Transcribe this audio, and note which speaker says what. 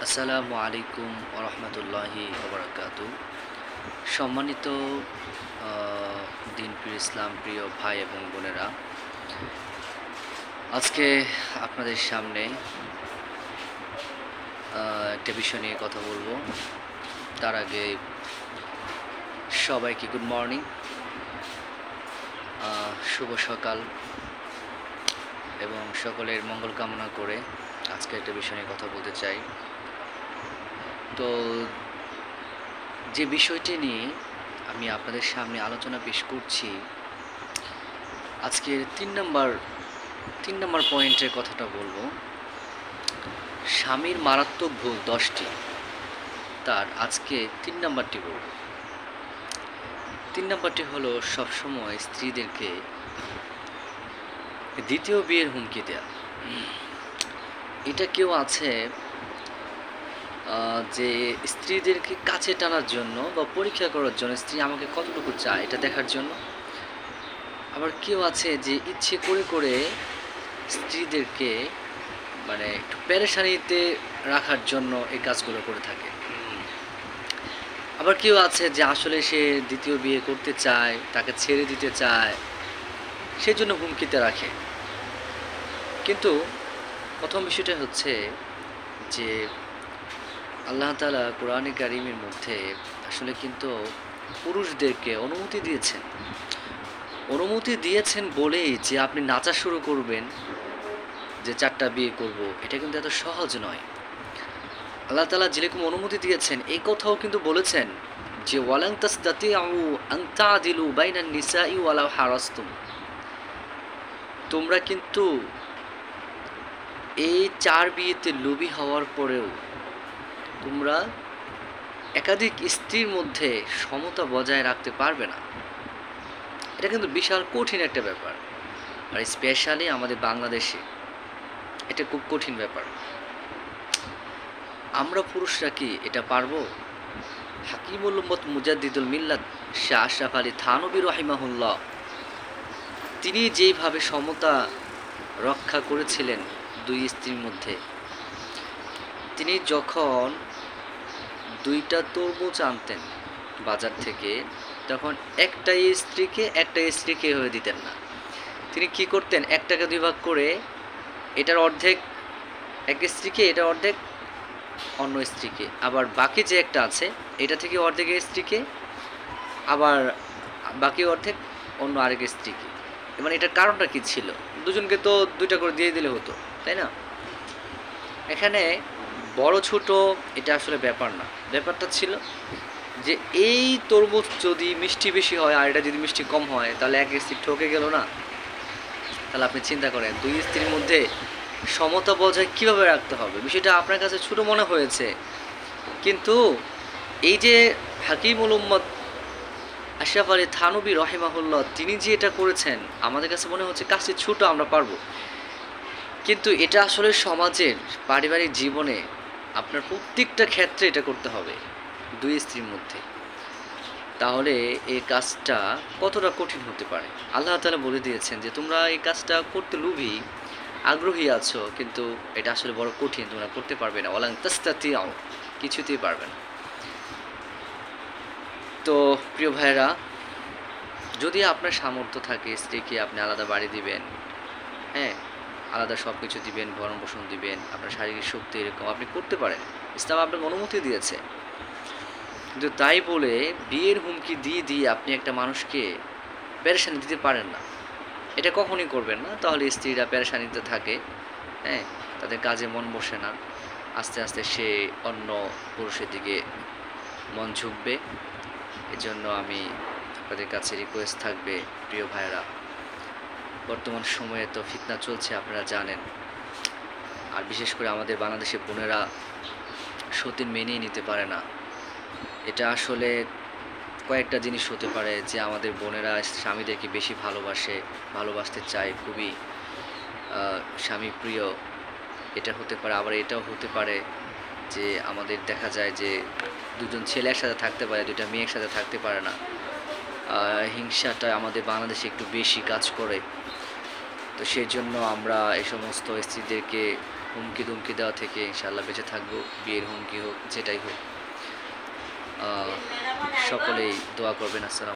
Speaker 1: আসসালামু আলাইকুম ওরহমতুল্লাহি ওবরাকাতু। সম্মানিত দিনপ্রিয় ইসলাম প্রিয় ভাই এবং বোনেরা, আজকে আপনাদের সামনে একটা বিষয় নিয়ে কথা বলবো। তার আগে সবাইকে গুড মর্নিং, শুভ সকাল এবং সকলের মঙ্গল কামনা করে আজকে একটা বিষয় নিয়ে কথা বলতে চাই। তো যে বিষয়টি নিয়ে আমি আপনাদের সামনে আলোচনা পেশ করছি, আজকের তিন নম্বর পয়েন্টের কথাটা বলবো। স্বামীর মারাত্মক ভুল 10টি, তার আজকে 3 নম্বরটি বলব। 3 নম্বরটি হলো সবসময় স্ত্রীদেরকে দ্বিতীয় বিয়ের হুমকি দেয়া। এটা কেউ আছে যে স্ত্রীদেরকে কাছে টানার জন্য বা পরীক্ষা করার জন্য, স্ত্রী আমাকে কতটুকু চায় এটা দেখার জন্য। আবার কেউ আছে যে ইচ্ছে করে করে স্ত্রীদেরকে মানে একটু পেরেশানিতে রাখার জন্য এই কাজগুলো করে থাকে। আবার কেউ আছে যে আসলে সে দ্বিতীয় বিয়ে করতে চায়, তাকে ছেড়ে দিতে চায়, সেজন্য হুমকিতে রাখে। কিন্তু প্রথম বিষয়টা হচ্ছে যে আল্লাহ তাআলা কোরআনে কারিমের মধ্যে আসলে কিন্তু পুরুষদেরকে অনুমতি দিয়েছেন বলেই যে আপনি নাচা শুরু করবেন যে 4টা বিয়ে করব, এটা কিন্তু এত সহজ নয়। আল্লাহ তাআলা যেরকম অনুমতি দিয়েছেন এই কথাও কিন্তু বলেছেন যে ওয়ালান তাসতাতিউ আন তা'দিলু বাইনান নিসাই ওয়ালাউ হারাসতুম। তোমরা কিন্তু এই 4 বিয়েতে লোভী হওয়ার পরেও তোমরা একাধিক স্ত্রীর মধ্যে সমতা বজায় রাখতে পারবে না। এটা কিন্তু বিশাল কঠিন একটা ব্যাপার, আর স্পেশালি আমাদের বাংলাদেশে এটা খুব কঠিন ব্যাপার। আমরা পুরুষরা কি এটা পারবো? হাকিমুল উম্মত মুজাদ্দিদুল মিল্লাত শাহ আশরাফ আলী থানভী রাহিমাহুল্লাহ, তিনি যেইভাবে সমতা রক্ষা করেছিলেন 2 স্ত্রীর মধ্যে, তিনি যখন 2টা তরমুজ আনতেন বাজার থেকে, তখন একটা স্ত্রীকে হয়ে দিতেন না। তিনি কি করতেন, একটাকে 2 ভাগ করে এটার অর্ধেক এক স্ত্রীকে, এটার অর্ধেক অন্য স্ত্রীকে, আবার বাকি যে একটা আছে এটা থেকে অর্ধেক স্ত্রীকে, আবার বাকি অর্ধেক অন্য আরেক স্ত্রীকে। মানে এটার কারণটা কি ছিল? দুজনকে তো 2টা করে দিয়ে দিলে হতো, তাই না? এখানে বড় ছোট এটা আসলে ব্যাপার না, ব্যাপারটা ছিল যে এই তরমুজ যদি মিষ্টি বেশি হয় আর এটা যদি মিষ্টি কম হয়, তাহলে এক স্ত্রী ঠকে গেল না? তাহলে আপনি চিন্তা করেন 2 স্ত্রীর মধ্যে সমতা বজায় কীভাবে রাখতে হবে। বিষয়টা আপনার কাছে ছোট মনে হয়েছে, কিন্তু এই যে হাকিমুল উম্মত আশরাফ আলী থানভী রাহিমাহুল্লাহ, তিনি যে এটা করেছেন, আমাদের কাছে মনে হচ্ছে কাজটি ছোট, আমরা পারবো। কিন্তু এটা আসলে সমাজের পারিবারিক জীবনে আপনার প্রত্যেকটা ক্ষেত্রে এটা করতে হবে 2 স্ত্রীর মধ্যে। তাহলে এই কাজটা কতটা কঠিন হতে পারে। আল্লাহ তাআলা বলে দিয়েছেন যে তোমরা এই কাজটা করতে লোভী, আগ্রহী আছো, কিন্তু এটা আসলে বড় কঠিন, তোমরা করতে পারবে না। ওয়ালান তাসতাতিউ, কিছুতেই পারবে না। তো প্রিয় ভাইয়েরা, যদি আপনার সামর্থ্য থাকে স্ত্রীকে আপনি আলাদা বাড়ি দিবেন, হ্যাঁ, আলাদা সব কিছু দিবেন, ভরণ পোষণ দিবেন, আপনার শারীরিক শক্তি এরকম আপনি করতে পারেন, ইসলাম আপনাকে অনুমতি দিয়েছে। কিন্তু তাই বলে বিয়ের হুমকি দিয়ে আপনি একটা মানুষকে পেরেশানি দিতে পারেন না, এটা কখনই করবেন না। তাহলে স্ত্রীরা পেরেশানিতে থাকে, হ্যাঁ, তাদের কাজে মন বসে না, আস্তে আস্তে সে অন্য পুরুষের দিকে মন ঝুঁকবে। এজন্য আমি আপনাদের কাছে রিকোয়েস্ট থাকবে, প্রিয় ভাইয়েরা, বর্তমান সময়ে তো ফিতনা চলছে আপনারা জানেন, আর বিশেষ করে আমাদের বাংলাদেশের বোনেরা সতীন মেনেই নিতে পারে না। এটা আসলে কয়েকটা জিনিস হতে পারে যে আমাদের বোনেরা স্বামীদেরকে বেশি ভালোবাসতে চায়, খুবই স্বামী প্রিয়, এটা হতে পারে। আবার এটাও হতে পারে যে আমাদের দেখা যায় যে 2জন ছেলে একসাথে থাকতে পারে, 2টা মেয়ে একসাথে থাকতে পারে না। হিংসাটা আমাদের বাংলাদেশে একটু বেশি কাজ করে। তো সেই জন্য আমরা এই সমস্ত স্ত্রীদেরকে হুমকি দুমকি দেওয়া থেকে ইনশাআল্লাহ বেঁচে থাকবো। বিয়ের হুমকি হোক, যেটাই হোক। সকলেই দোয়া করবেন। আসসালাম।